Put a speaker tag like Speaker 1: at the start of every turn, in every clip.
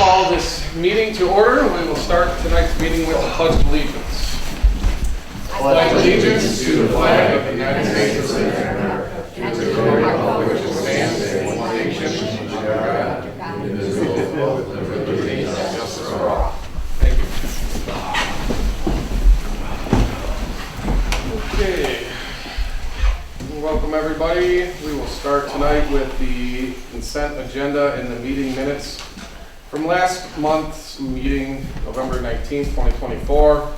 Speaker 1: call this meeting to order. We will start tonight's meeting with the Pledge of Allegiance. I pledge allegiance to the flag of the United States of America, and to the republic which stands one nation under God, indivisible, with liberty and justice for all. Thank you. Okay. Welcome everybody. We will start tonight with the consent agenda and the meeting minutes from last month's meeting, November 19th, 2024.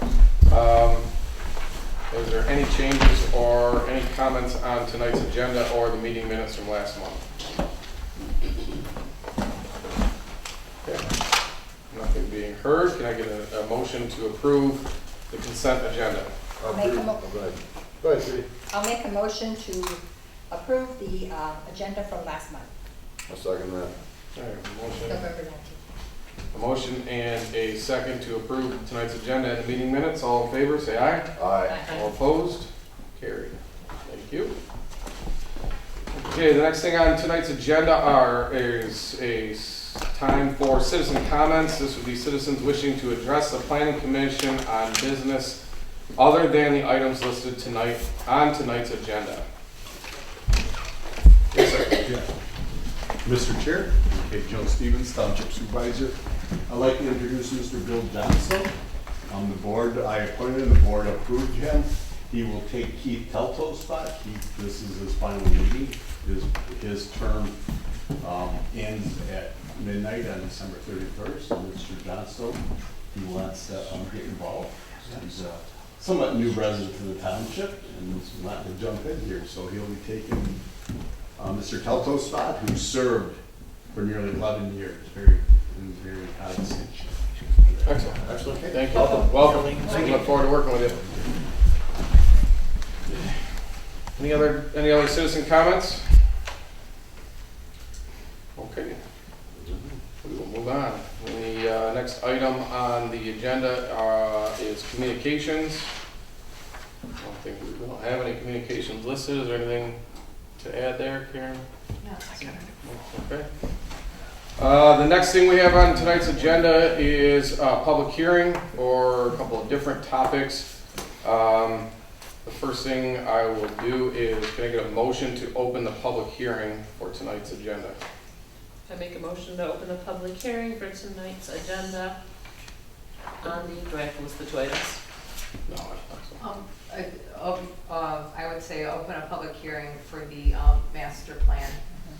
Speaker 1: Is there any changes or any comments on tonight's agenda or the meeting minutes from last month? Okay. Nothing being heard. Can I get a motion to approve the consent agenda?
Speaker 2: I'll make a motion to approve the agenda from last month.
Speaker 3: I'll second that.
Speaker 1: Motion.
Speaker 2: November 19th.
Speaker 1: A motion and a second to approve tonight's agenda and the meeting minutes. All in favor, say aye.
Speaker 3: Aye.
Speaker 1: All opposed? Carried. Thank you. Okay, the next thing on tonight's agenda is a time for citizen comments. This would be citizens wishing to address the Planning Commission on business other than the items listed tonight on tonight's agenda. Yes, sir.
Speaker 4: Yeah. Mr. Chair, Joe Stevens, Township Supervisor. I'd like to introduce Mr. Bill Johnson. The board, I appointed and the board approved him. He will take Keith Telto's spot. This is his final meeting. His term ends at midnight on December 31st. And Mr. Johnson, he wants to get involved. He's a somewhat new resident to the township and is wanting to jump in here. So he'll be taking Mr. Telto's spot, who served for nearly 11 years. Very high distinction.
Speaker 1: Excellent. Excellent. Thank you. Welcome. I look forward to working with you. Any other citizen comments? Okay. We will move on. The next item on the agenda is communications. I don't think we don't have any communications listed. Is there anything to add there, Karen?
Speaker 2: No, I got it.
Speaker 1: Okay. The next thing we have on tonight's agenda is a public hearing for a couple of different topics. The first thing I will do is, can I get a motion to open the public hearing for tonight's agenda?
Speaker 5: I make a motion to open the public hearing for tonight's agenda on the, do I have to list the two items?
Speaker 1: No, I don't think so.
Speaker 6: I would say open a public hearing for the master plan.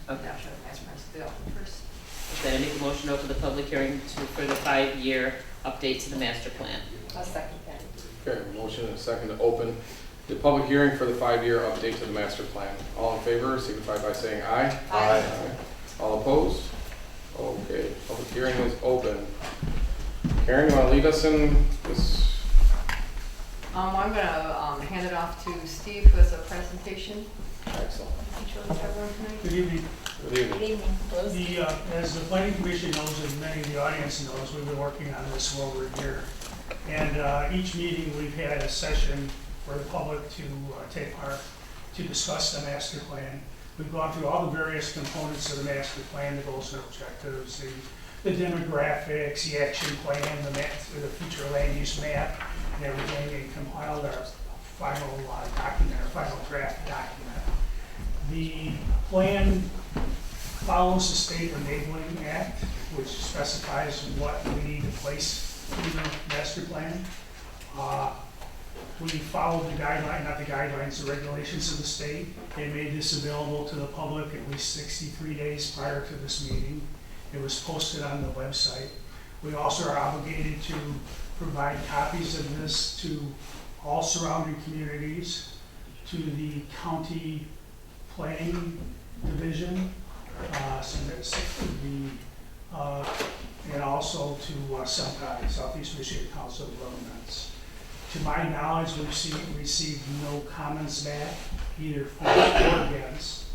Speaker 5: Okay.
Speaker 6: Not sure the master plan, so the open first.
Speaker 5: Okay, I make a motion to open the public hearing for the 5-year update to the master plan.
Speaker 2: I'll second that.
Speaker 1: Okay, motion and a second to open the public hearing for the 5-year update to the master plan. All in favor, signify by saying aye.
Speaker 2: Aye.
Speaker 1: All opposed? Okay, public hearing is open. Karen, you want to lead us in this?
Speaker 6: I'm gonna hand it off to Steve, who has a presentation.
Speaker 1: Excellent.
Speaker 7: Good evening.
Speaker 1: Good evening.
Speaker 2: Good evening.
Speaker 7: As the Planning Commission knows, and many of the audience knows, we've been working on this for over a year. And each meeting, we've had a session for the public to take part to discuss the master plan. We've gone through all the various components of the master plan, the goals and objectives, the demographics, the action plan, the future land use map, and everything, and compiled our final document, our final draft document. The plan follows the State Enabling Act, which specifies what we need to place in the master plan. We followed the guideline, not the guidelines, the regulations of the state. They made this available to the public at least 63 days prior to this meeting. It was posted on the website. We also are obligated to provide copies of this to all surrounding communities, to the county planning division, and also to SEMCOG, Southeast Michigan Council of Governments. To my knowledge, we've received no comments back, either for or against.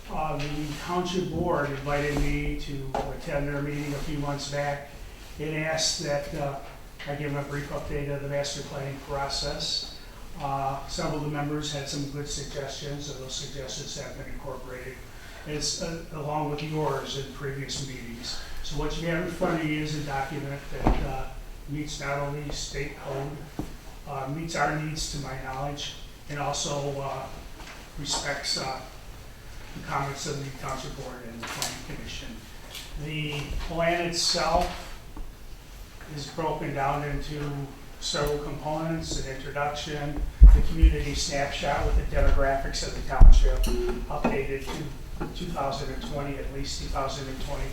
Speaker 7: The township board invited me to attend their meeting a few months back and asked that I give them a brief update of the master planning process. Several of the members had some good suggestions, and those suggestions have been incorporated. It's along with yours in previous meetings. So what you have in front of you is a document that meets not only state code, meets our needs to my knowledge, and also respects the comments of the township board and the planning commission. The plan itself is broken down into several components: an introduction, the community snapshot with the demographics of the township, updated to 2020, at least 2020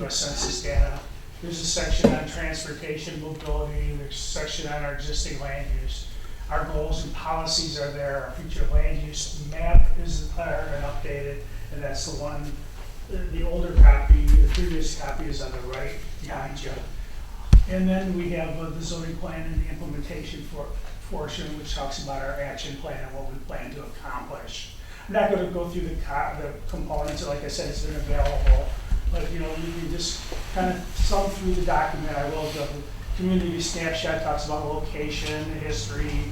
Speaker 7: US Census data. There's a section on transportation mobility, there's a section on our existing land use. Our goals and policies are there, our future land use map is there and updated, and that's the one, the older copy, the previous copy is on the right behind you. And then we have the zoning plan and the implementation portion, which talks about our action plan and what we plan to accomplish. I'm not going to go through the components. Like I said, it's been available, but you can just kind of thumb through the document. I will. The community snapshot talks about location, history,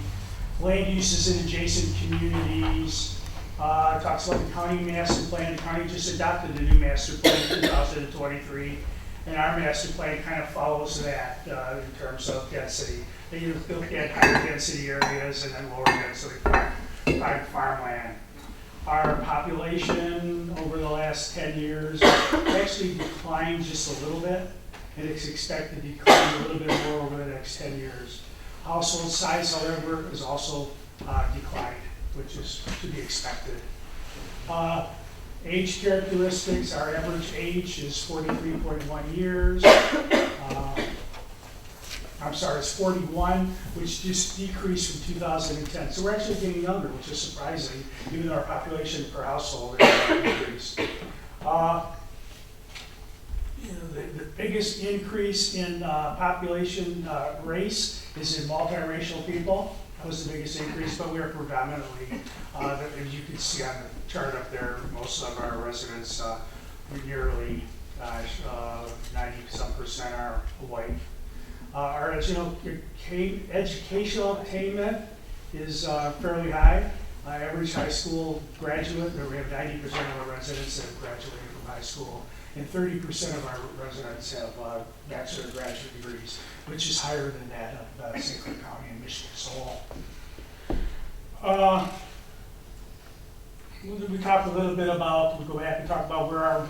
Speaker 7: land uses in adjacent communities. Talks about the county master plan. The county just adopted the new master plan in 2023. And our master plan kind of follows that in terms of density. They look at higher density areas and then lower density farmland. Our population over the last 10 years actually declined just a little bit, and it's expected to decline a little bit more over the next 10 years. Household size, however, is also declined, which is to be expected. Age characteristics, our average age is 43.1 years. I'm sorry, it's 41, which just decreased from 2010. So we're actually getting younger, which is surprising, even though our population per household has increased. The biggest increase in population race is in multiracial people. That was the biggest increase, but we are predominantly, as you can see on the chart up there, most of our residents, nearly 90% are white. Our educational attainment is fairly high. Average high school graduate, we have 90% of our residents that have graduated from high school, and 30% of our residents have bachelor and graduate degrees, which is higher than that of St. Clair County and Michigan as a whole. We talked a little bit about, we'll go back and talk about where our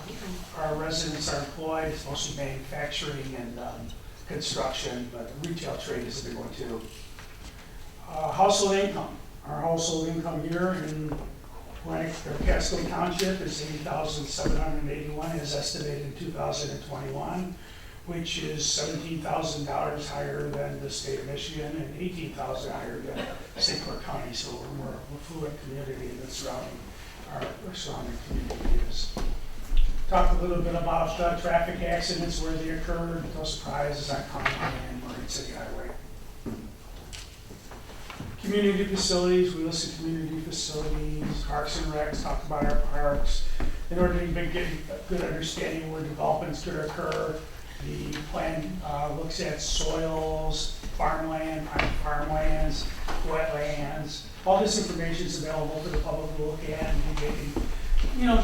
Speaker 7: residents are employed. It's mostly manufacturing and construction, but retail trade is a big one too. Household income. Our household income here in Casco Township is $80,781 as estimated in 2021, which is $17,000 higher than the state of Michigan and $18,000 higher than St. Clair County. So we're more affluent community than our surrounding community is. Talked a little bit about traffic accidents, where they occurred. No surprises on County Line and Marine City Highway. Community facilities, we listed community facilities, parks and recs, talked about our parks. In order to get a good understanding where developments could occur, the plan looks at soils, farmland, farmlands, wetlands. All this information is available for the public to look at and be making,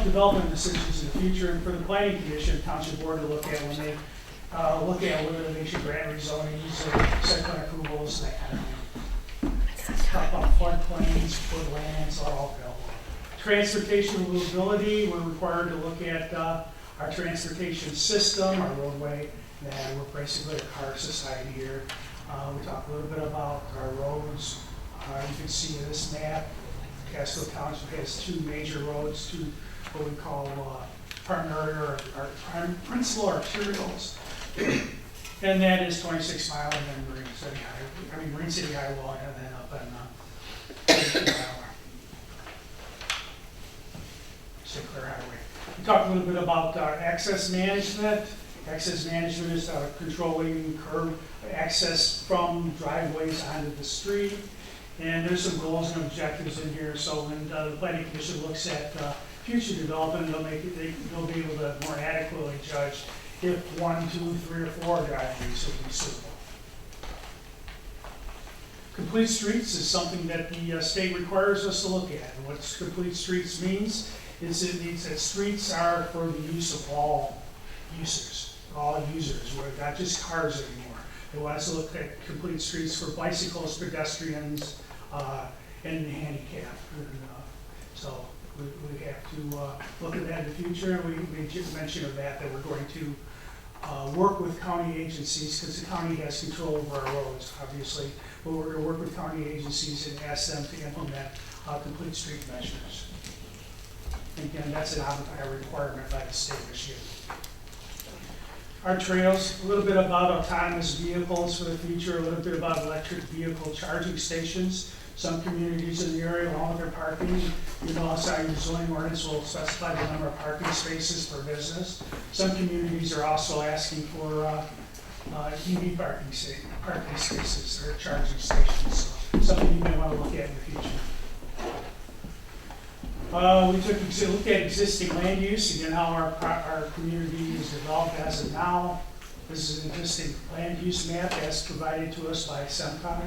Speaker 7: development decisions in the future. And for the planning commission, township board to look at when they look at whether they should grant rezonings or site plan approvals, that kind of thing. Talk about floodplains, woodlands, are all available. Transportation mobility, we're required to look at our transportation system, our roadway, and we're basically a car society here. We talk a little bit about our roads. You can see in this map, Casco Township has two major roads, two what we call primary or principal arterials. And that is 26 Mile and then Marine City Highway, and then up on St. Clair Highway. We talked a little bit about access management. Access management is controlling curb access from driveways onto the street. And there's some goals and objectives in here. So when the planning commission looks at future development, they'll be able to more adequately judge if 1, 2, 3, or 4 driveways would be suitable. Complete streets is something that the state requires us to look at. And what complete streets means is it means that streets are for the use of all users, all users, we're not just cars anymore. They want us to look at complete streets for bicycles, pedestrians, and the handicap. And, so we have to look at that in the future, and we made mention of that we're going to work with county agencies, because the county has control over our roads, obviously, but we're going to work with county agencies and ask them to implement complete street measures. And again, that's a requirement by the state of Michigan. Our trails, a little bit about autonomous vehicles for the future, a little bit about electric vehicle charging stations. Some communities in the area, along with their parking, you know, outside your zoning ordinance will specify the number of parking spaces per business. Some communities are also asking for EV parking spaces or charging stations. So something you may want to look at in the future. We took a look at existing land use, again, how our community is developed as of now. This is an existing land use map as provided to us by SEMCOG.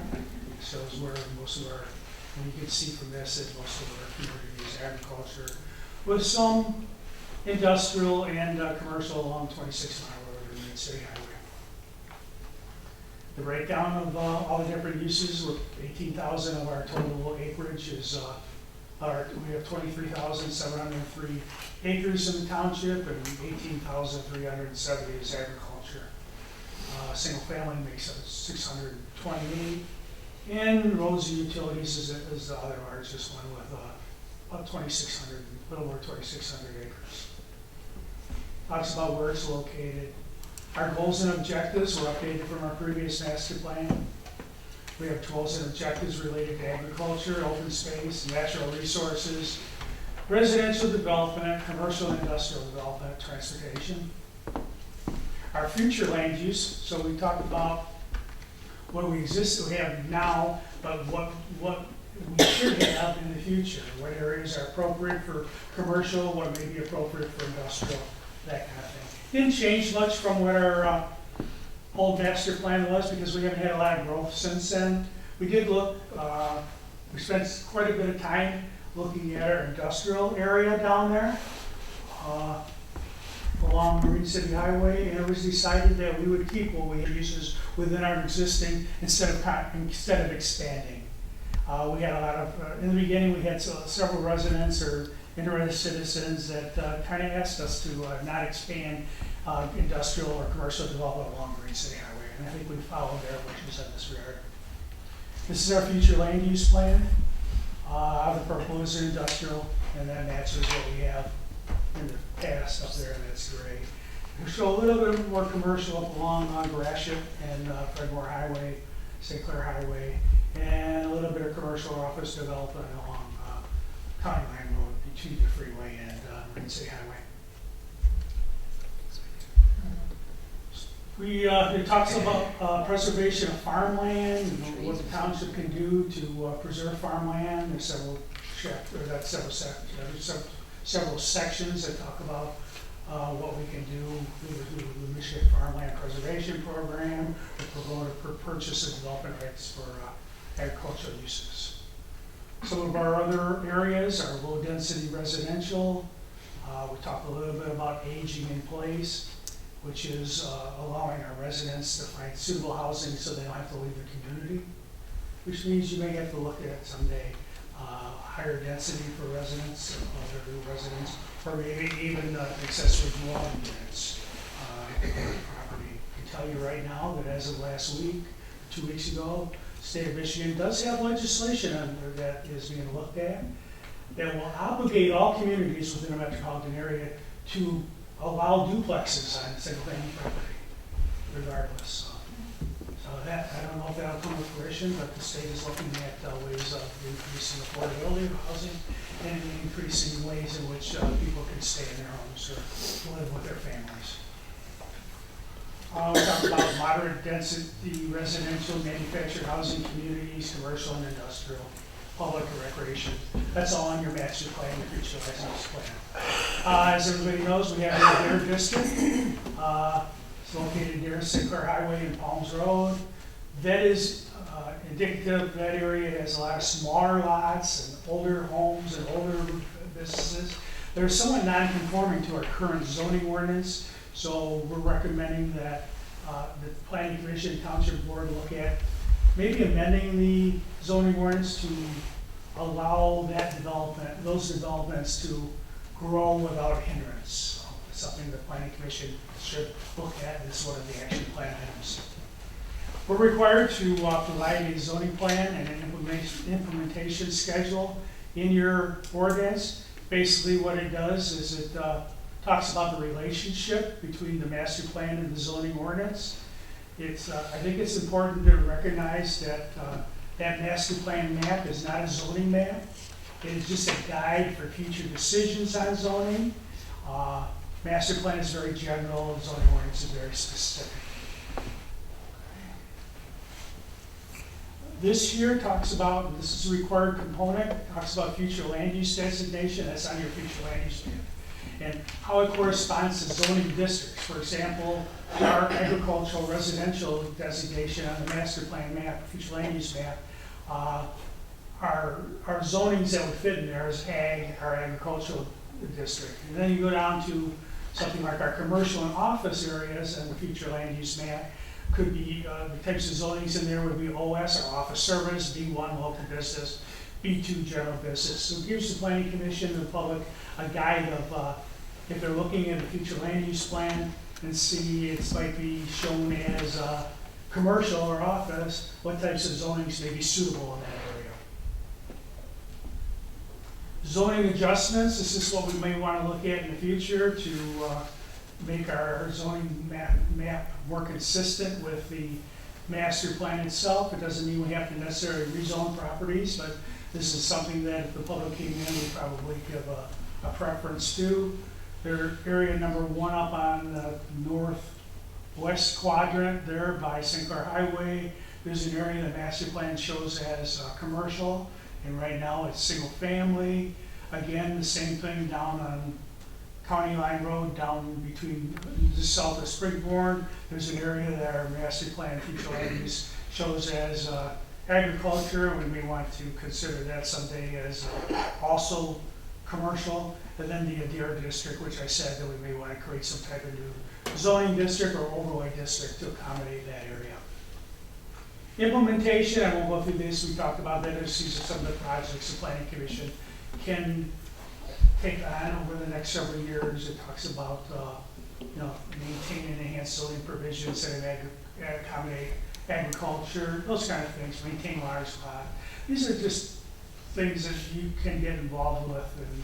Speaker 7: Shows where most of our, and you can see from this that most of our community is agriculture, with some industrial and commercial along 26 Mile Road and Main City Highway. The breakdown of all the different uses, with 18,000 of our total acreage is, we have 23,703 acres in the township, and 18,370 is agriculture. Single family makes up 628. And roads and utilities is the other largest one with about 2,600, a little over 2,600 acres. Talks about where it's located. Our goals and objectives were updated from our previous master plan. We have goals and objectives related to agriculture, open space, natural resources, residential development, commercial and industrial development, transportation. Our future land use, so we talked about what we have now, but what we should have in the future. What areas are appropriate for commercial, what may be appropriate for industrial, that kind of thing. Didn't change much from what our old master plan was, because we haven't had a lot of growth since then. We did look, we spent quite a bit of time looking at our industrial area down there along Marine City Highway, and it was decided that we would keep what we had uses within our existing instead of expanding. We had a lot of, in the beginning, we had several residents or interested citizens that kind of asked us to not expand industrial or commercial development along Marine City Highway, and I think we followed their wishes in this regard. This is our future land use plan. The purple is industrial, and that matches what we have in the past up there, and that's gray. We show a little bit more commercial up along Gratiot and Fredmore Highway, St. Clair Highway, and a little bit of commercial office development along County Line Road between the freeway and Marine City Highway. It talks about preservation of farmland and what the township can do to preserve farmland. There's several sections that talk about what we can do with the Michigan Farmland Preservation Program, for purchase and development rights for agricultural uses. Some of our other areas are low density residential. We talk a little bit about aging in place, which is allowing our residents to find suitable housing so they don't have to leave the community, which means you may have to look at someday higher density for residents, other residents, or maybe even accessory dwelling units. Property. I can tell you right now that as of last week, 2 weeks ago, the state of Michigan does have legislation under that is being looked at that will obligate all communities within a metropolitan area to allow duplexes on single-family property, regardless. So that, I don't know if that'll come to fruition, but the state is looking at ways of increasing affordability of housing and increasing ways in which people can stay in their homes or live with their families. We talked about moderate density residential, manufactured housing communities, commercial and industrial, public and recreation. That's all on your master plan, your future license plan. As everybody knows, we have a Dare District. It's located near St. Clair Highway and Palms Road. That is indicative. That area has a lot of smaller lots and older homes and older businesses. They're somewhat non-conforming to our current zoning ordinance So we're recommending that the planning commission, township board look at maybe amending the zoning ordinance to allow that development, those developments to grow without hindrance. Something the planning commission should look at as one of the action plan items. We're required to provide a zoning plan and an implementation schedule in your ordinance. Basically what it does is it talks about the relationship between the master plan and the zoning ordinance. I think it's important to recognize that that master plan map is not a zoning map. It is just a guide for future decisions on zoning. Master plan is very general, zoning ordinance is very specific. This here talks about, this is a required component, talks about future land use designation, that's on your future land use map. And how it corresponds to zoning districts. For example, our agricultural residential designation on the master plan map, future land use map, our zonings that would fit in there is ag, our agricultural district. And then you go down to something like our commercial and office areas and the future land use map. Could be, the types of zonings in there would be OS, or office service, B1, local business, B2, general business. So it gives the planning commission and the public a guide of, if they're looking at a future land use plan and see it might be shown as commercial or office, what types of zonings may be suitable in that area. Zoning adjustments, this is what we may want to look at in the future to make our zoning map more consistent with the master plan itself. It doesn't mean we have to necessarily rezone properties, but this is something that if the public came in, we'd probably give a preference to. Their area number 1 up on the northwest quadrant there by St. Clair Highway. There's an area that master plan shows as commercial, and right now it's single family. Again, the same thing down on County Line Road, down between just south of Springborn. There's an area that our master plan future land use shows as agriculture, and we may want to consider that someday as also commercial. And then the Adair district, which I said that we may want to create some type of new zoning district or overlay district to accommodate that area. Implementation, I won't go through this, we talked about that. These are some of the projects the planning commission can take on over the next several years. It talks about maintain and enhance zoning provisions that accommodate agriculture, those kind of things, maintain large lot. These are just things that you can get involved with, and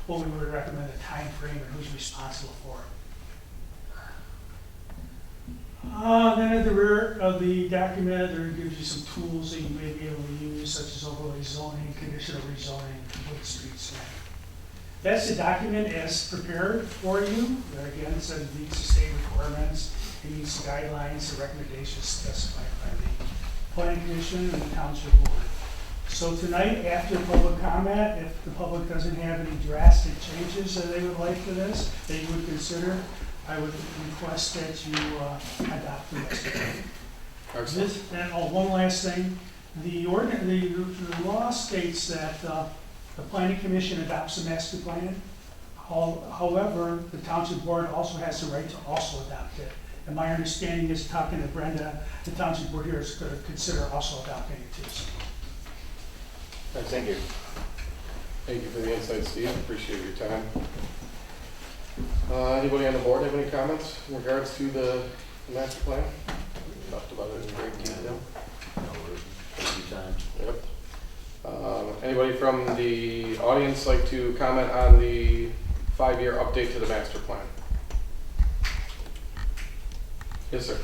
Speaker 7: what we would recommend a time frame and who's responsible for it. Then at the rear of the document, there gives you some tools that you may be able to use, such as overlay zoning, conditional rezoning, complete streets. That's the document as prepared for you. Again, it says it meets the state requirements, it meets the guidelines, the recommendations specified by the planning commission and the township board. So tonight, after public comment, if the public doesn't have any drastic changes that they would like to this, that you would consider, I would request that you adopt the master plan. One last thing, the law states that the planning commission adopts the master plan. However, the township board also has the right to also adopt it. And my understanding is, talking to Brenda, the township board here is going to consider also adopting it too.
Speaker 1: Thank you. Thank you for the insight, Steve. Appreciate your time. Anybody on the board have any comments in regards to the master plan? Talked about it in great detail. Yep. Anybody from the audience like to comment on the 5-year update to the master plan? Yes, sir.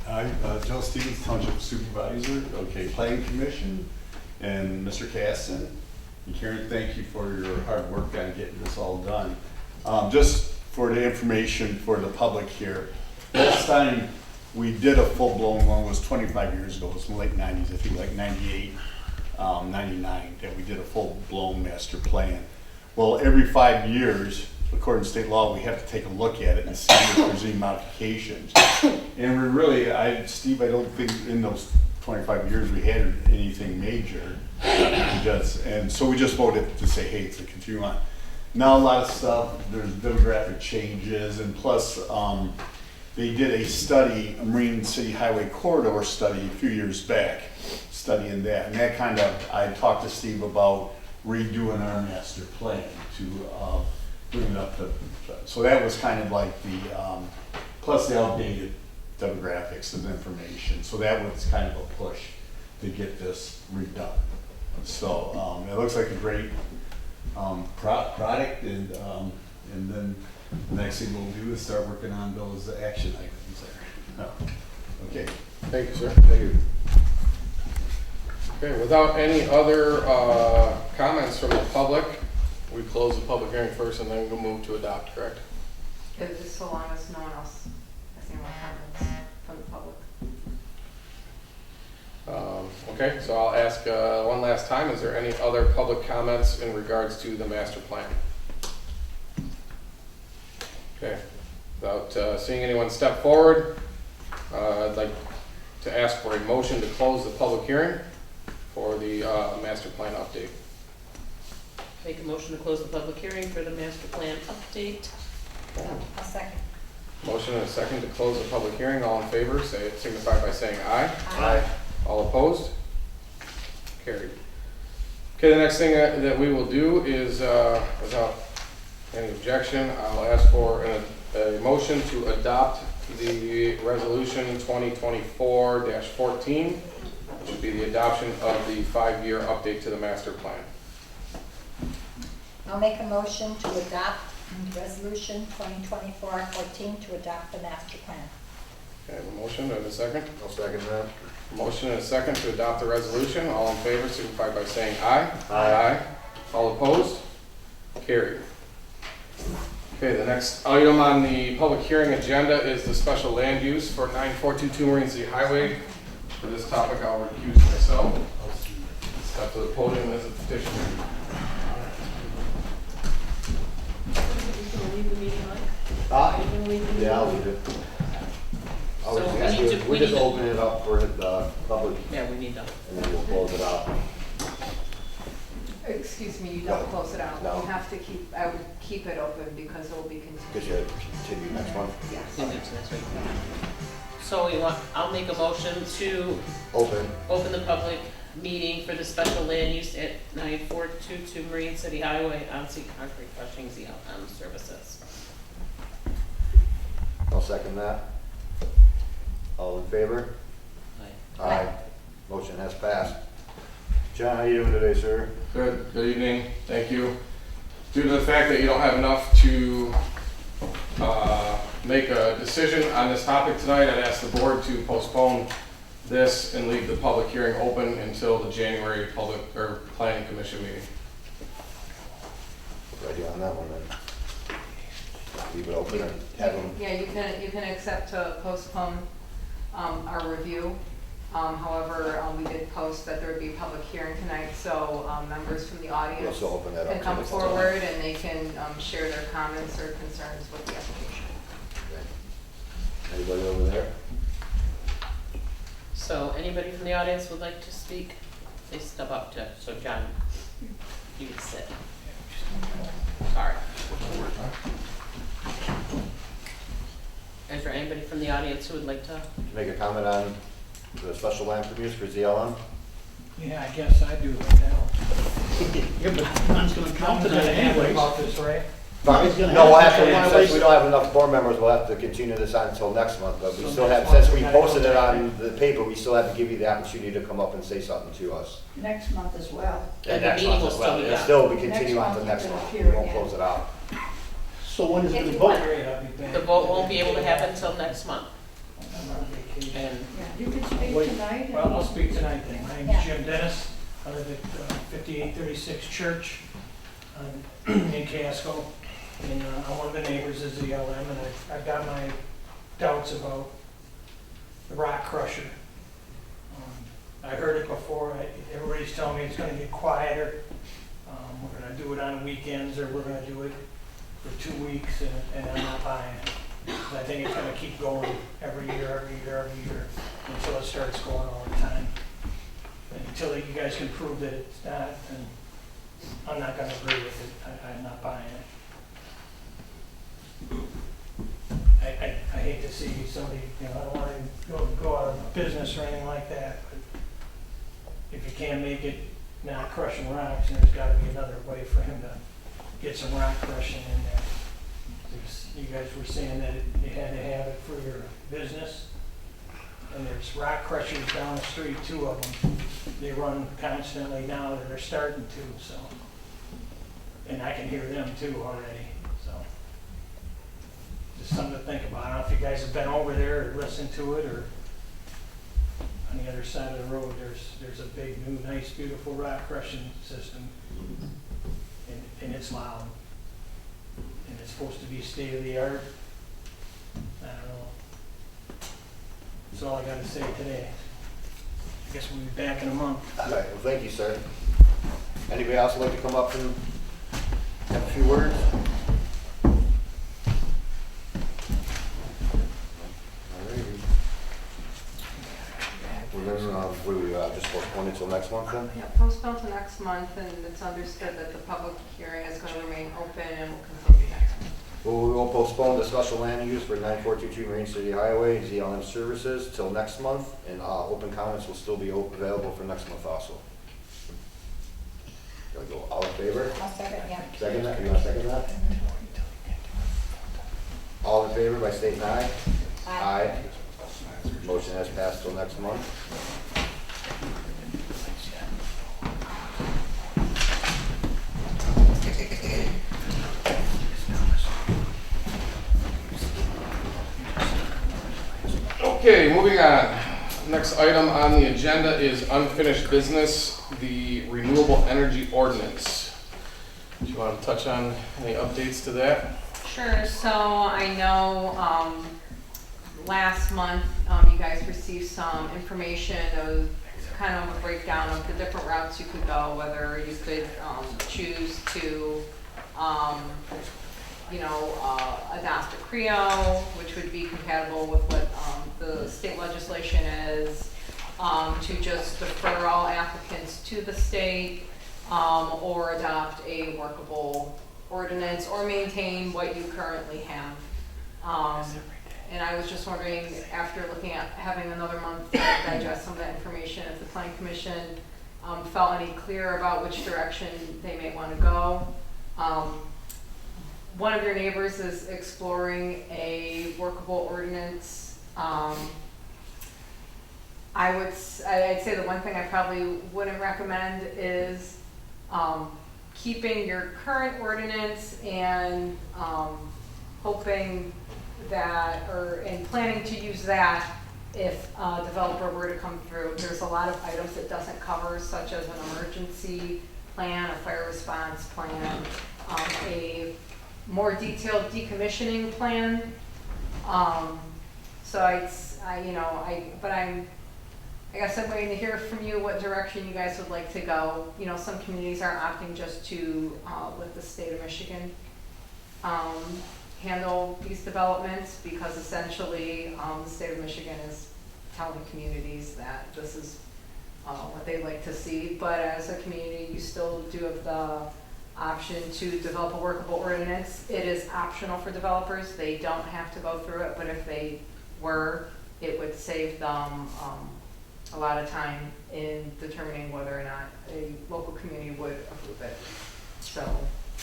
Speaker 4: Hi, Joe Stevens, Township Supervisor, Planning Commission, and Mr. Casson. And Karen, thank you for your hard work on getting this all done. Just for the information for the public here, last time we did a full-blown one was 25 years ago. It was in the late 90s, I think like 98, 99, that we did a full-blown master plan. Well, every 5 years, according to state law, we have to take a look at it and see if there's any modifications. And we really, Steve, I don't think in those 25 years we had anything major. And so we just voted to say, hey, to continue on. Now a lot of stuff, there's demographic changes, and plus, they did a study, a Marine City Highway Corridor study a few years back, studying that, and that kind of, I talked to Steve about redoing our master plan to, bring it up to, so that was kind of like the, plus the outdated demographics of information, so that was kind of a push to get this redone. So, it looks like a great, product, and then the next thing we'll do is start working on those action items there. Okay.
Speaker 1: Thank you, sir. Thank you. Okay, without any other comments from the public, we close the public hearing first and then we'll move to adopt, correct?
Speaker 6: Just so long as no one else has any more comments from the public.
Speaker 1: Okay, so I'll ask one last time, is there any other public comments in regards to the master plan? Okay, without seeing anyone step forward, I'd like to ask for a motion to close the public hearing for the master plan update.
Speaker 5: Make a motion to close the public hearing for the master plan update.
Speaker 2: I'll second.
Speaker 1: Motion and a second to close the public hearing. All in favor, signify by saying aye.
Speaker 2: Aye.
Speaker 1: All opposed? Carried. Okay, the next thing that we will do is, without any objection, I'll ask for a motion to adopt the resolution 2024-14, which would be the adoption of the 5-year update to the master plan.
Speaker 2: I'll make a motion to adopt resolution 2024-14 to adopt the master plan.
Speaker 1: Okay, I have a motion and a second.
Speaker 3: I'll second that.
Speaker 1: Motion and a second to adopt the resolution. All in favor, signify by saying aye.
Speaker 3: Aye.
Speaker 1: All opposed? Carried. Okay, the next item on the public hearing agenda is the special land use for 9422 Marine City Highway. For this topic, I'll recuse myself. Step to the podium as a petitioner.
Speaker 5: Are you gonna leave the meeting on?
Speaker 3: Ah,
Speaker 5: Are you gonna leave the meeting
Speaker 3: yeah,
Speaker 5: on?
Speaker 3: we did.
Speaker 5: So we
Speaker 3: We just
Speaker 5: need to-
Speaker 3: open it up for the public
Speaker 5: Yeah, we need to.
Speaker 3: and then we'll close it out.
Speaker 6: Excuse me, you don't close it out.
Speaker 3: No.
Speaker 6: You have to keep, I would keep it open because it will be
Speaker 3: Because
Speaker 6: continued.
Speaker 3: you continue next month.
Speaker 6: Yes.
Speaker 5: Continue to next week. So I'll make a motion to
Speaker 3: Open.
Speaker 5: open the public meeting for the special land use at 9422 Marine City Highway on sea concrete crushing ZLM services.
Speaker 3: I'll second that. All in favor?
Speaker 5: Aye.
Speaker 2: Aye.
Speaker 3: Motion has passed. John, how you doing today, sir?
Speaker 1: Good evening. Thank you. Due to the fact that you don't have enough to make a decision on this topic tonight, I'd ask the board to postpone this and leave the public hearing open until the January public or planning commission meeting.
Speaker 3: Ready on that one then. Leave it open and have them.
Speaker 6: Yeah, you can accept to postpone our review. However, we did post that there would be a public hearing tonight, so members from the
Speaker 3: We'll
Speaker 6: audience
Speaker 3: also open that up.
Speaker 6: can
Speaker 3: to
Speaker 6: come
Speaker 3: the-
Speaker 6: forward and they can share their comments or concerns with the application.
Speaker 3: Okay. Anybody over there?
Speaker 5: So anybody from the audience would like to speak, please step up to, so John, you can sit. Sorry. Is there anybody from the audience who would like to?
Speaker 3: Make a comment on the special land use for ZLM?
Speaker 8: Yeah, I guess I do right now. Yeah, but John's gonna come tonight anyway about this, right? He's gonna
Speaker 3: No, we'll have
Speaker 8: have
Speaker 3: to,
Speaker 8: to-
Speaker 3: since we don't have enough board members, we'll have to continue this on until next month, but we still have, since we posted it on the paper, we still have to give you the opportunity to come up and say something to us.
Speaker 9: Next month as well.
Speaker 5: And the
Speaker 3: next
Speaker 5: meeting
Speaker 3: month
Speaker 5: will
Speaker 3: as
Speaker 5: still
Speaker 3: well.
Speaker 5: be
Speaker 3: It'll
Speaker 5: on.
Speaker 3: still be
Speaker 9: Next
Speaker 3: continue on to
Speaker 9: month
Speaker 3: next
Speaker 9: you can
Speaker 3: month, we
Speaker 9: appear
Speaker 3: won't
Speaker 9: again.
Speaker 3: close it out.
Speaker 8: So when is
Speaker 2: If
Speaker 8: the
Speaker 2: you
Speaker 8: vote?
Speaker 2: want.
Speaker 8: Great, I'll be back.
Speaker 5: The vote won't be able to happen until next month.
Speaker 8: I'm on vacation.
Speaker 5: And
Speaker 9: Yeah, you can speak
Speaker 8: Wait,
Speaker 9: tonight.
Speaker 8: Well, I'll speak tonight then. My
Speaker 2: Yeah.
Speaker 8: name's Jim Dennis. I live at 5836 Church in Casco. And I'm one of the neighbors of ZLM, and I've got my doubts about the rock crusher. I heard it before. Everybody's telling me it's gonna get quieter. We're gonna do it on weekends, or we're gonna do it for 2 weeks, and I'm not buying it. 'Cause I think it's gonna keep going every year, until it starts going all the time. And until you guys can prove that it's not, and I'm not gonna agree with it, I'm not buying it. I hate to see somebody, you know, I don't wanna go out of business or anything like that, but if you can't make it not crushing rocks, then there's gotta be another way for him to get some rock crushing in there. You guys were saying that you had to have it for your business, and there's rock crushers down the street, 2 of them. They run constantly now, they're starting to, so. And I can hear them too already, so. Just something to think about. I don't know if you guys have been over there or listened to it, or on the other side of the road, there's a big, new, nice, beautiful rock crushing system. And it's loud. And it's supposed to be state of the art. I don't know. That's all I gotta say today. I guess we'll be back in a month.
Speaker 3: All right, well, thank you, sir. Anybody else would like to come up and have a few words? Alrighty. We're gonna, what do we, just postpone it till next month then?
Speaker 6: Yeah, postpone to next month, and it's understood that the public hearing is going to remain open and will continue next month.
Speaker 3: Well, we will postpone the special land use for 9422 Marine City Highway, ZLM Services, till next month, and open comments will still be available for next month also. Gotta go, all in favor?
Speaker 2: I'll second, yeah.
Speaker 3: Second that, you want to second that? All in favor by stating aye?
Speaker 2: Aye.
Speaker 3: Motion has passed till next month.
Speaker 1: Okay, moving on. Next item on the agenda is unfinished business, the renewable energy ordinance. Do you want to touch on any updates to that?
Speaker 6: Sure, so I know last month you guys received some information, kind of a breakdown of the different routes you could go, whether you could choose to adopt a CREO, which would be compatible with what the state legislation is, to just defer all applicants to the state, or adopt a workable ordinance, or maintain what you currently have. And I was just wondering, after looking at having another month to digest some of that information, if the planning commission felt any clearer about which direction they may want to go. One of your neighbors is exploring a workable ordinance. I'd say the one thing I probably wouldn't recommend is keeping your current ordinance and hoping that, and planning to use that if a developer were to come through. There's a lot of items it doesn't cover, such as an emergency plan, a fire response plan, a more detailed decommissioning plan. I guess I'm waiting to hear from you what direction you guys would like to go. You know, some communities are opting just to let the state of Michigan handle these developments, because essentially the state of Michigan is telling communities that this is what they'd like to see. But as a community, you still do have the option to develop a workable ordinance. It is optional for developers. They don't have to go through it, but if they were, it would save them a lot of time in determining whether or not a local community would approve it. So.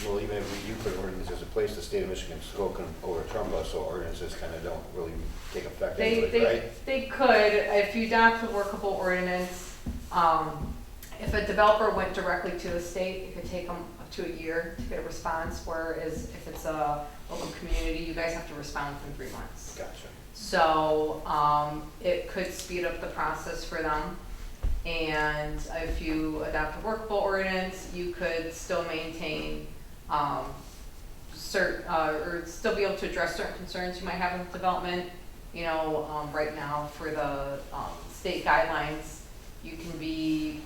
Speaker 3: Well, even if you put ordinances in place, the state of Michigan still can overturn us, so ordinances kind of don't really take effect anyway, right?
Speaker 6: They could, if you adopt a workable ordinance, if a developer went directly to the state, it could take them up to a year to get a response, whereas if it's a local community, you guys have to respond within 3 months.
Speaker 3: Gotcha.
Speaker 6: So it could speed up the process for them. And if you adopt a workable ordinance, you could still maintain or still be able to address certain concerns you might have with development. You know, right now for the state guidelines, you can be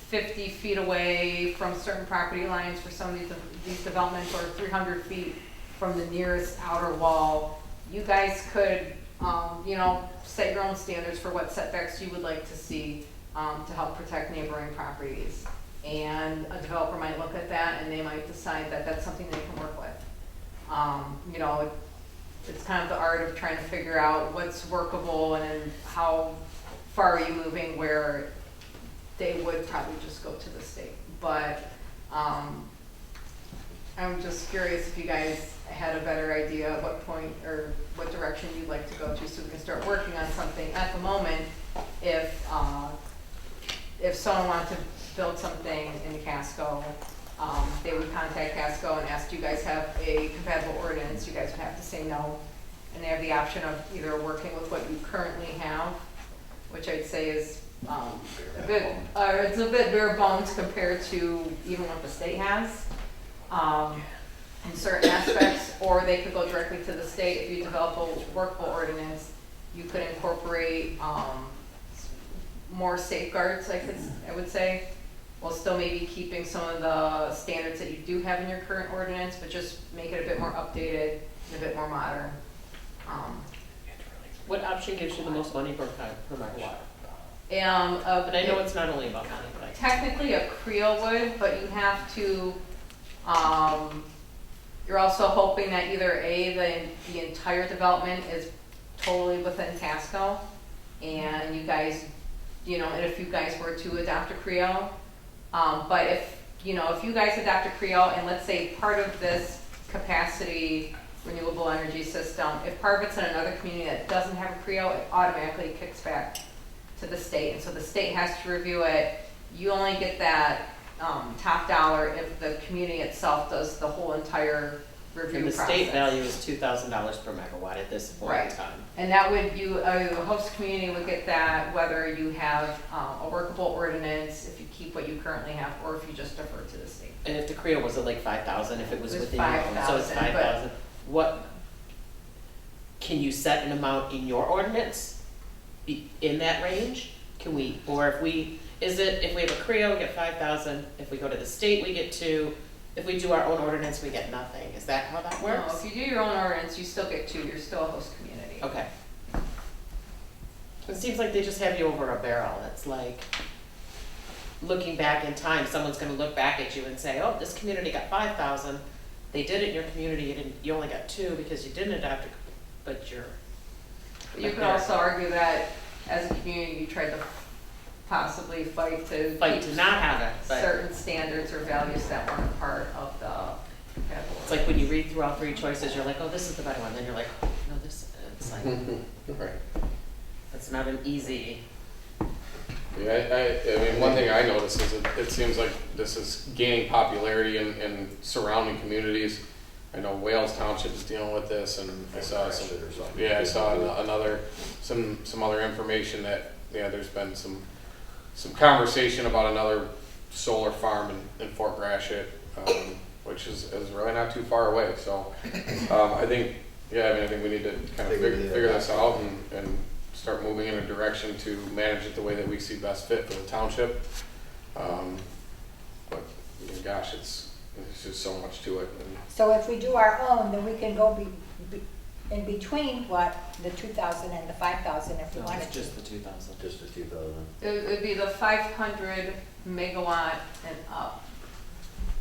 Speaker 6: 50 feet away from certain property lines for some of these developments, or 300 feet from the nearest outer wall. You guys could, set your own standards for what setbacks you would like to see to help protect neighboring properties. And a developer might look at that and they might decide that that's something they can work with. You know, it's kind of the art of trying to figure out what's workable and how far are you moving where they would probably just go to the state. But I'm just curious if you guys had a better idea at what point or what direction you'd like to go to so we can start working on something. At the moment, if someone wanted to build something in Casco, they would contact Casco and ask, do you guys have a compatible ordinance? You guys would have to say no. And they have the option of either working with what you currently have, which I'd say is it's a bit bare bones compared to even what the state has in certain aspects, or they could go directly to the state. If you develop a workable ordinance, you could incorporate more safeguards, I would say, while still maybe keeping some of the standards that you do have in your current ordinance, but just make it a bit more updated and a bit more modern.
Speaker 5: What option gives you the most money per megawatt?
Speaker 6: But
Speaker 5: I know it's not only about money, but
Speaker 6: technically a Creo would, but you have to, you're also hoping that either the entire development is totally within Casco, and you guys, you know, and if you guys were to adopt a Creo, but if you guys adopt a Creo, and let's say part of this capacity renewable energy system, if part of it's in another community that doesn't have a Creo, it automatically kicks back to the state, and so the state has to review it. You only get that top dollar if the community itself does the whole entire review
Speaker 5: and the
Speaker 6: process.
Speaker 5: state value is $2,000 per megawatt at this point in time.
Speaker 6: And that would, the host community would get that whether you have a workable ordinance, if you keep what you currently have, or if you just defer to the state.
Speaker 5: And if the Creo was at like 5,000, if it was
Speaker 6: It was
Speaker 5: within your own, so it's
Speaker 6: 5,000,
Speaker 5: 5,000. What, can you set an amount in your ordinance in that range? Can we, or if we have a Creo, we get 5,000, if we go to the state, we get 2, if we do our own ordinance, we get nothing. Is that how that works?
Speaker 6: No, if you do your own ordinance, you still get 2, you're still a host community.
Speaker 5: Okay. It seems like they just have you over a barrel. It's like, looking back in time, someone's gonna look back at you and say, oh, this community got 5,000. They did it in your community, you only got 2 because you didn't adopt it, but you're.
Speaker 6: You could also argue that as a community, you tried to possibly fight to keep
Speaker 5: not have it, but
Speaker 6: certain standards or values that weren't a part of the compatible.
Speaker 5: it's like when you read through all 3 choices, you're like, oh, this is the better one. Then you're like, oh, no, this. It's like
Speaker 1: Right.
Speaker 5: it's not an easy.
Speaker 1: Yeah, I mean, one thing I noticed is it seems like this is gaining popularity in surrounding communities. I know Wales Township is dealing with this, and I saw some other information that there's been some conversation about another solar farm in Fort Gratiot, which is really not too far away. So I think we need to kind of figure this out and start moving in a direction to manage it the way that we see best fit for the township. But gosh, it's just so much to it.
Speaker 2: So if we do our own, then we can go in between the 2,000 and the 5,000 if we
Speaker 5: No,
Speaker 2: wanted
Speaker 5: it's
Speaker 2: to.
Speaker 5: just the 2,000.
Speaker 3: Just the 2,000.
Speaker 6: It would be the 500 megawatt and up.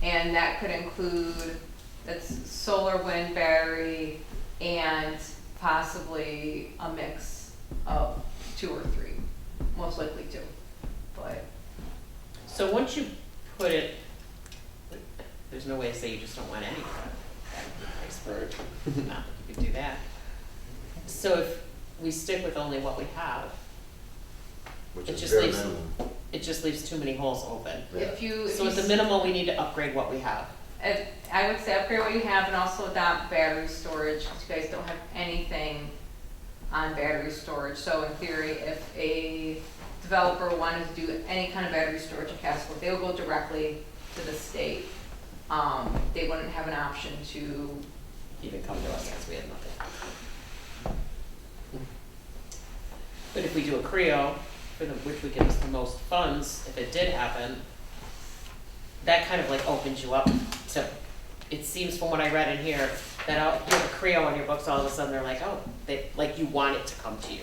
Speaker 6: And that could include, that's solar, wind, battery, and possibly a mix of 2 or 3, most likely 2. But
Speaker 5: So once you put it, there's no way to say you just don't want any credit. Right. Not that you could do that. So if we stick with only what we have,
Speaker 3: Which
Speaker 5: it
Speaker 3: is
Speaker 5: just
Speaker 3: very
Speaker 5: leaves
Speaker 3: minimum.
Speaker 5: it just leaves too many holes open.
Speaker 6: if you
Speaker 5: So at the minimal, we need to upgrade what we have.
Speaker 6: I would say upgrade what you have and also adopt battery storage, because you guys don't have anything on battery storage. So in theory, if a developer wanted to do any kind of battery storage in Casco, they would go directly to the state. They wouldn't have an option to
Speaker 5: Even come to us because we have nothing. But if we do a Creo, which would give us the most funds, if it did happen, that kind of like opens you up to, it seems from what I read in here, that you have a Creo on your books, all of a sudden they're like, oh, you want it to come to you.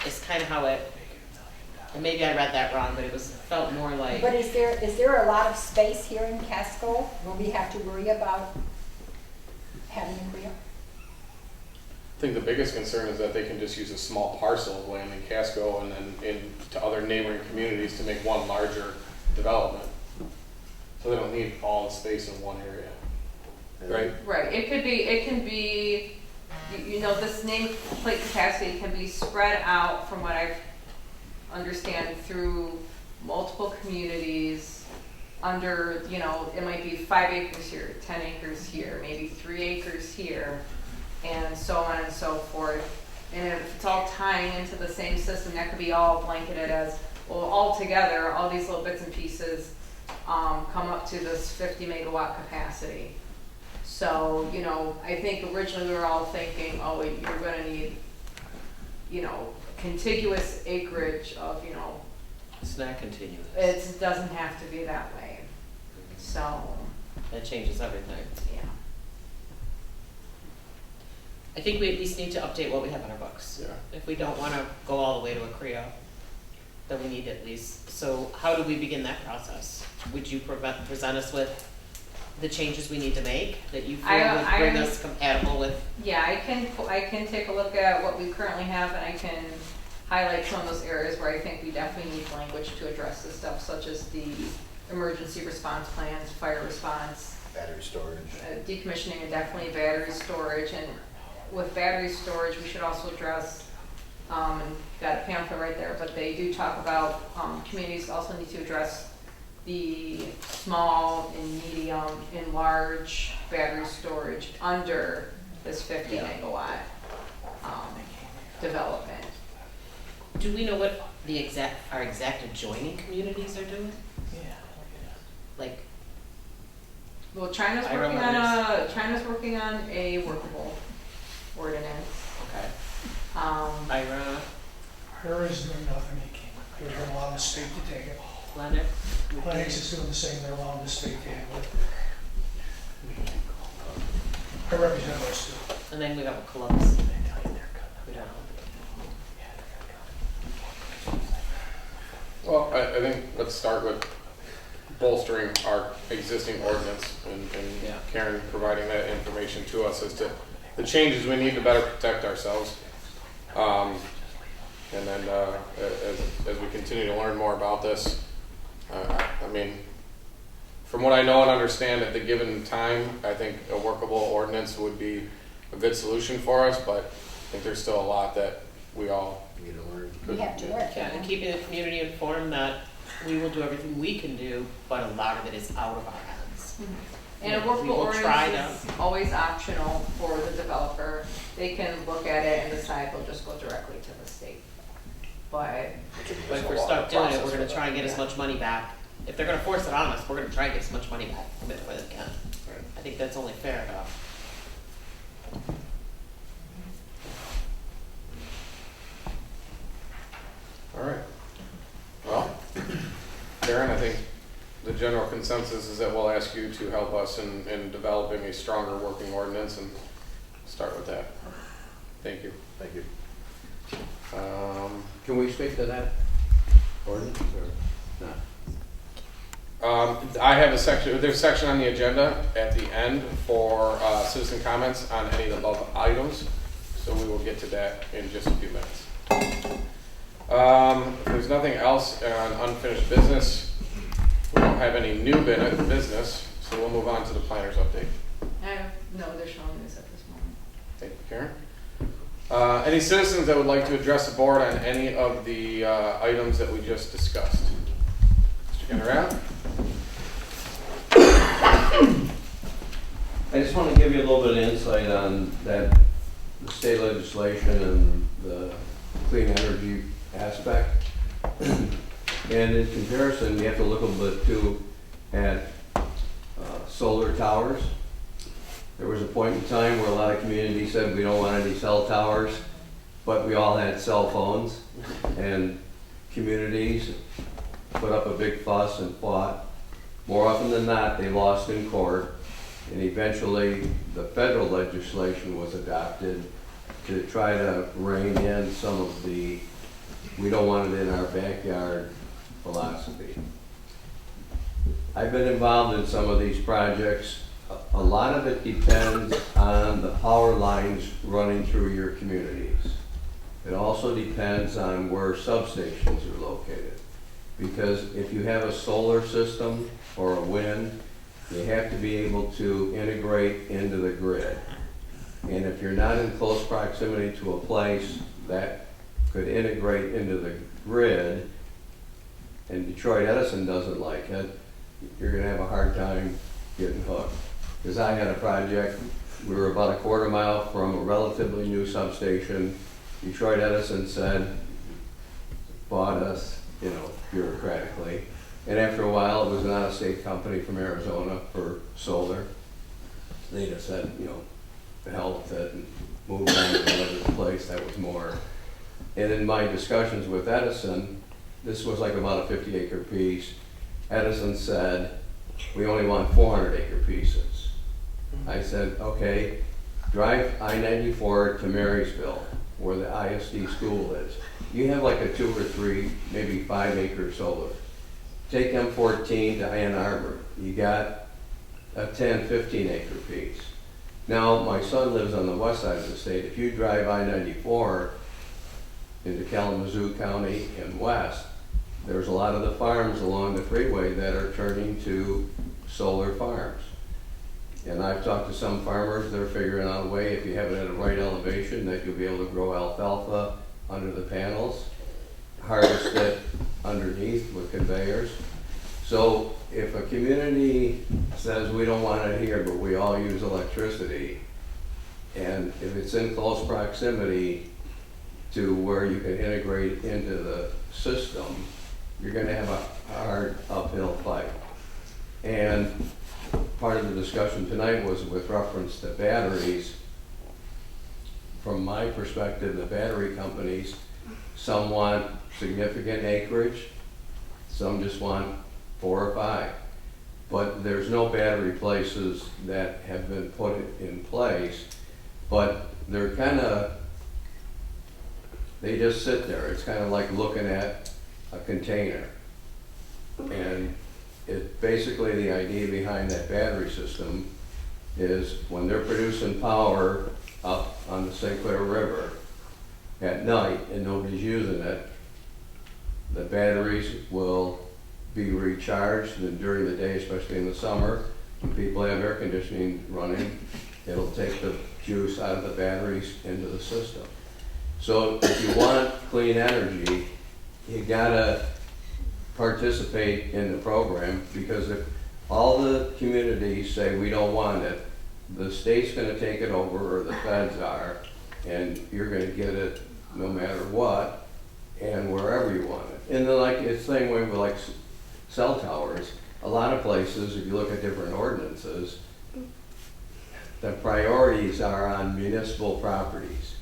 Speaker 5: It's kind of how it And maybe I read that wrong, but it felt more like,
Speaker 2: But is there a lot of space here in Casco where we have to worry about having a Creo?
Speaker 1: I think the biggest concern is that they can just use a small parcel of land in Casco and then into other neighboring communities to make one larger development. So they don't need all the space in one area, right?
Speaker 6: Right, it can be, you know, this nameplate capacity can be spread out from what I understand through multiple communities under, you know, it might be 5 acres here, 10 acres here, maybe 3 acres here, and so on and so forth. And if it's all tying into the same system, that could be all blanketed as, well, all together, all these little bits and pieces come up to this 50 megawatt capacity. So, you know, I think originally we were all thinking, oh, you're gonna need, you know, contiguous acreage of, you know,
Speaker 5: it's not continuous.
Speaker 6: it doesn't have to be that way. So,
Speaker 5: That changes everything.
Speaker 6: yeah.
Speaker 5: I think we at least need to update what we have on our books.
Speaker 1: Yeah.
Speaker 5: If we don't wanna go all the way to a Creo, then we need at least, so how do we begin that process? Would you present us with the changes we need to make that you feel would bring us compatible with?
Speaker 6: Yeah, I can take a look at what we currently have, and I can highlight some of those areas where I think we definitely need language to address this stuff, such as the emergency response plans, fire response,
Speaker 3: Battery storage.
Speaker 6: decommissioning, and definitely battery storage. And with battery storage, we should also address, and got a pamphlet right there, but they do talk about, communities also need to address the small and medium and large battery storage under this 50 megawatt development.
Speaker 5: Do we know what our exact adjoining communities are doing? Like,
Speaker 6: Well, China's
Speaker 5: I
Speaker 6: working
Speaker 5: remember
Speaker 6: China's working on a workable ordinance.
Speaker 5: okay,
Speaker 6: Um,
Speaker 7: Hers doing nothing. They're allowing the state to take it.
Speaker 5: Leonard?
Speaker 7: Lennox is doing the same, they're allowing the state to handle it. I represent those two.
Speaker 5: And then we got Columbus. We don't know.
Speaker 1: Well, I think let's start with bolstering our existing ordinance and
Speaker 5: Yeah.
Speaker 1: Karen providing that information to us as to the changes we need to better protect ourselves. And then as we continue to learn more about this, I mean, from what I know and understand at the given time, I think a workable ordinance would be a good solution for us, but I think there's still a lot that we all
Speaker 3: Need to learn.
Speaker 2: We have to work.
Speaker 5: Yeah, and keeping the community informed that we will do everything we can do, but a lot of it is out of our hands.
Speaker 6: And a
Speaker 5: We
Speaker 6: workable
Speaker 5: will try
Speaker 6: ordinance is always optional for the developer. They can look at it and decide they'll just go directly to the state. But
Speaker 5: But if we're stuck doing it, we're gonna try and get as much money back. If they're gonna force it on us, we're gonna try and get as much money back from it as we can.
Speaker 1: Right.
Speaker 5: I think that's only fair enough.
Speaker 1: All right. Well, Karen, I think the general consensus is that we'll ask you to help us in developing a stronger working ordinance and start with that. Thank you.
Speaker 3: Thank you.
Speaker 10: Can we speak to that ordinance or not?
Speaker 1: I have a section, there's a section on the agenda at the end for citizen comments on any of the above items, so we will get to that in just a few minutes. If there's nothing else on unfinished business, we don't have any new business, so we'll move on to the planner's update.
Speaker 6: I have no additional news at this moment.
Speaker 1: Thank you, Karen. Any citizens that would like to address the board on any of the items that we just discussed? Mr. Generath?
Speaker 10: I just want to give you a little bit of insight on that, the state legislation and the clean energy aspect. And in comparison, you have to look a little bit too at solar towers. There was a point in time where a lot of communities said we don't want any cell towers, but we all had cell phones, and communities put up a big fuss and fought. More often than not, they lost in court, and eventually the federal legislation was adopted to try to rein in some of the we don't want it in our backyard philosophy. I've been involved in some of these projects. A lot of it depends on the power lines running through your communities. It also depends on where substations are located. Because if you have a solar system or a wind, you have to be able to integrate into the grid. And if you're not in close proximity to a place that could integrate into the grid, and Detroit Edison doesn't like it, you're gonna have a hard time getting hooked. Because I had a project, we were about a quarter mile from a relatively new substation. Detroit Edison said, bought us, bureaucratically. And after a while, it was an out-of-state company from Arizona for solar. They just said, the hell with it, and moved on to another place that was more. And in my discussions with Edison, this was like about a 50-acre piece. Edison said, we only want 400-acre pieces. I said, okay, drive I-94 to Marysville, where the ISD school is. You have like a 2 or 3, maybe 5-acre solar. Take M14 to Ann Arbor. You got a 10, 15-acre piece. Now, my son lives on the west side of the state. If you drive I-94 into Kalamazoo County and west, there's a lot of the farms along the freeway that are turning to solar farms. And I've talked to some farmers, they're figuring out a way, if you have it at a right elevation, that you'll be able to grow alfalfa under the panels, harvest it underneath with conveyors. So if a community says we don't want it here, but we all use electricity, and if it's in close proximity to where you can integrate into the system, you're gonna have a hard uphill fight. And part of the discussion tonight was with reference to batteries. From my perspective, the battery companies, some want significant acreage, some just want 4 or 5. But there's no battery places that have been put in place, but they're they just sit there. It's kind of like looking at a container. And basically the idea behind that battery system is when they're producing power up on the St. Clair River at night and nobody's using it, the batteries will be recharged, and during the day, especially in the summer, when people have air conditioning running, it'll take the juice out of the batteries into the system. So if you want clean energy, you gotta participate in the program, because if all the communities say we don't want it, the state's gonna take it over, or the feds are, and you're gonna get it no matter what, and wherever you want it. And then it's the same way with like cell towers. A lot of places, if you look at different ordinances, the priorities are on municipal properties.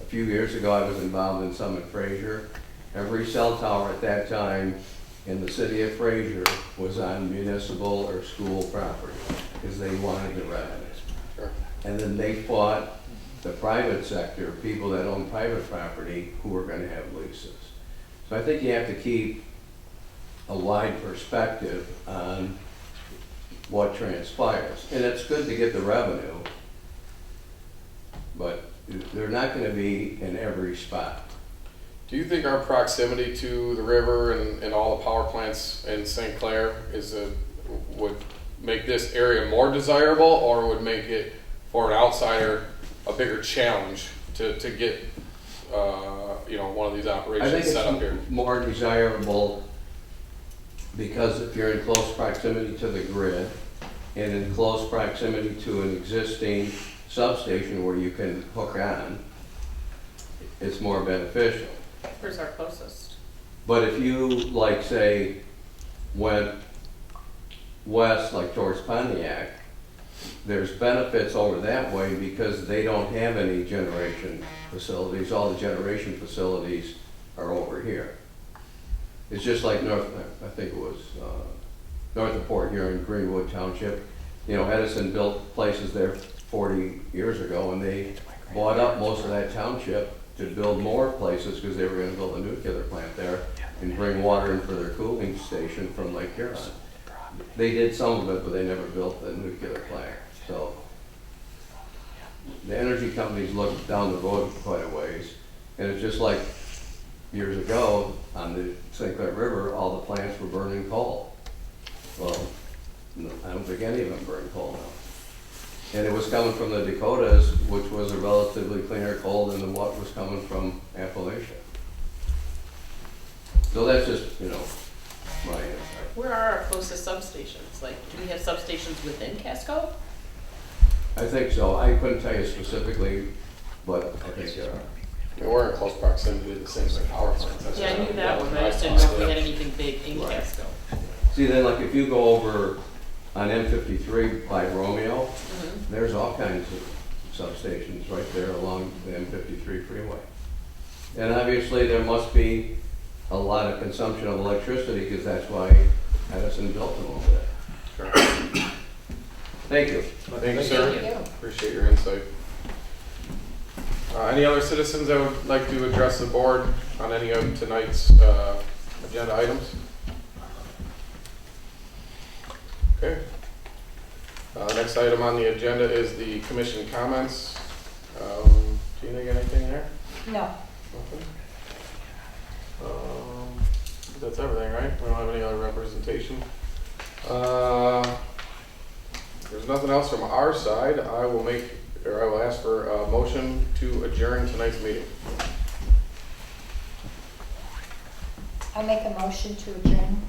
Speaker 10: A few years ago, I was involved in some in Fraser. Every cell tower at that time in the city of Fraser was on municipal or school property because they wanted the revenue.
Speaker 1: Sure.
Speaker 10: And then they fought the private sector, people that own private property, who were going to have leases. So I think you have to keep a wide perspective on what transpires. And it's good to get the revenue, but they're not going to be in every spot.
Speaker 1: Do you think our proximity to the river and all the power plants in St. Clair would make this area more desirable, or would make it, for an outsider, a bigger challenge to get one of these
Speaker 10: I
Speaker 1: operations
Speaker 10: think
Speaker 1: set up here?
Speaker 10: it's more desirable because if you're in close proximity to the grid and in close proximity to an existing substation where you can hook on, it's more beneficial.
Speaker 5: Where's our closest?
Speaker 10: But if you, say, went west, like towards Pontiac, there's benefits over that way because they don't have any generation facilities. All the generation facilities are over here. It's just like north of Port here in Greenwood Township. Edison built places there 40 years ago, and they bought up most of that township to build more places because they were gonna build a nuclear plant there and bring water in for their cooling station from Lake Huron. They did some of it, but they never built the nuclear plant, so. The energy companies look down the road quite a ways, and it's just like years ago on the St. Clair River, all the plants were burning coal. Well, no, I don't think any of them burn coal now. And it was coming from the Dakotas, which was a relatively cleaner coal than what was coming from Appalachia. So that's just, you know, my insight.
Speaker 5: Where are our closest substations? Like, do we have substations within Casco?
Speaker 10: I think so. I couldn't tell you specifically, but I think there are.
Speaker 1: I mean, we're in close proximity to the same like power plants. That's
Speaker 5: Yeah, I
Speaker 1: what
Speaker 5: knew that
Speaker 1: was
Speaker 5: one,
Speaker 1: my
Speaker 5: but I just didn't know if we
Speaker 1: thought.
Speaker 5: had anything big in
Speaker 1: Right.
Speaker 5: Casco.
Speaker 10: See, then like if you go over on M53 by Romeo,
Speaker 5: Mhm.
Speaker 10: there's all kinds of substations right there along the M53 freeway. And obviously there must be a lot of consumption of electricity because that's why Edison built them over there.
Speaker 1: Sure.
Speaker 10: Thank you.
Speaker 1: Thank you, sir.
Speaker 2: Thank you.
Speaker 1: Appreciate your insight. Any other citizens that would like to address the board on any of tonight's agenda items? Okay. Next item on the agenda is the commission comments. Gina, you got anything there?
Speaker 2: No,
Speaker 1: Nothing? That's everything, right? We don't have any other representation. There's nothing else from our side. I will ask for a motion to adjourn tonight's meeting.
Speaker 2: I'll make a motion to adjourn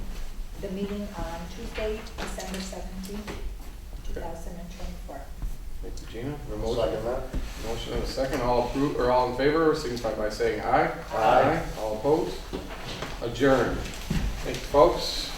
Speaker 2: the meeting on Tuesday, December 17th, 2024.
Speaker 1: Thank you, Gina. A
Speaker 3: Second
Speaker 1: motion,
Speaker 3: that.
Speaker 1: motion and a second. All approve, or all in favor, signify by saying aye.
Speaker 3: Aye.
Speaker 1: All opposed? Adjourn. Thank you, folks.